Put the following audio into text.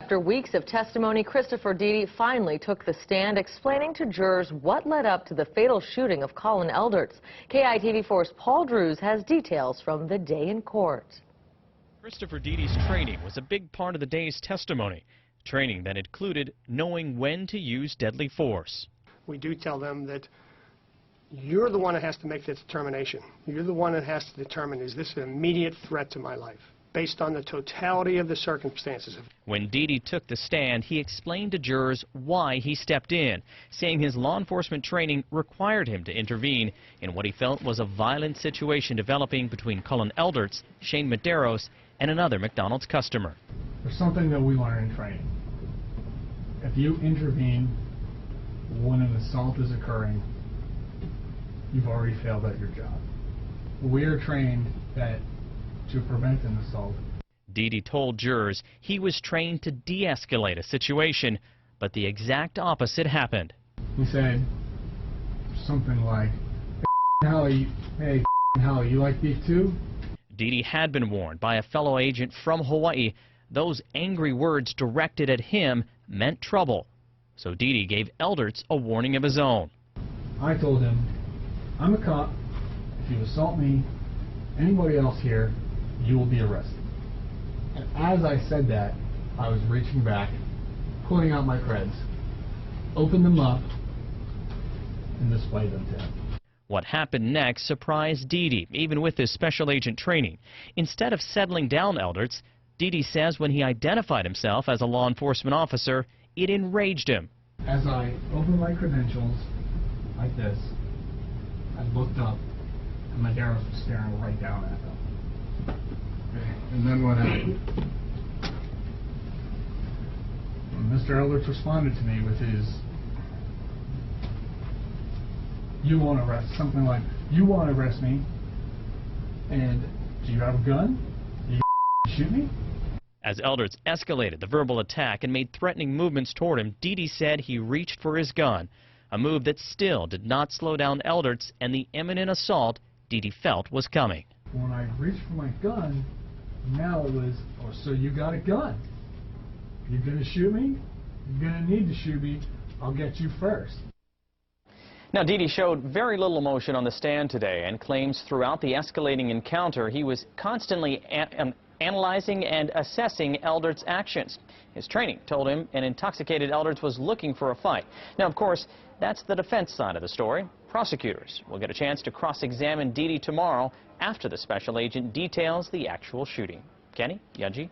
After weeks of testimony, Christopher Deedy finally took the stand, explaining to jurors what led up to the fatal shooting of Colin Elderts. KITV4's Paul Drews has details from the day in court. Christopher Deedy's training was a big part of the day's testimony, training that included knowing when to use deadly force. We do tell them that you're the one that has to make that determination. You're the one that has to determine, is this an immediate threat to my life, based on the totality of the circumstances. When Deedy took the stand, he explained to jurors why he stepped in, saying his law enforcement training required him to intervene in what he felt was a violent situation developing between Colin Elderts, Shane Medeiros, and another McDonald's customer. There's something that we learn in training. If you intervene when an assault is occurring, you've already failed at your job. We are trained that to prevent an assault. Deedy told jurors he was trained to de-escalate a situation, but the exact opposite happened. He said something like, hey, Howie, you like beef too? Deedy had been warned by a fellow agent from Hawaii. Those angry words directed at him meant trouble. So Deedy gave Elderts a warning of his own. I told him, I'm a cop. If you assault me, anybody else here, you will be arrested. And as I said that, I was reaching back, pulling out my creds, opened them up, and displayed them to him. What happened next surprised Deedy, even with his special agent training. Instead of settling down Elderts, Deedy says when he identified himself as a law enforcement officer, it enraged him. As I opened my credentials, like this, I looked up, and Medeiros was staring right down at them. And then what happened? Mr. Elderts responded to me with his, you want to arrest, something like, you want to arrest me, and do you have a gun? Do you shoot me? As Elderts escalated the verbal attack and made threatening movements toward him, Deedy said he reached for his gun, a move that still did not slow down Elderts and the imminent assault Deedy felt was coming. When I reached for my gun, now it was, oh, so you got a gun? You're going to shoot me? You're going to need to shoot me. I'll get you first. Now, Deedy showed very little emotion on the stand today and claims throughout the escalating encounter he was constantly analyzing and assessing Elderts' actions. His training told him an intoxicated Elderts was looking for a fight. Now, of course, that's the defense side of the story. Prosecutors will get a chance to cross-examine Deedy tomorrow after the special agent details the actual shooting. Kenny, Yunji.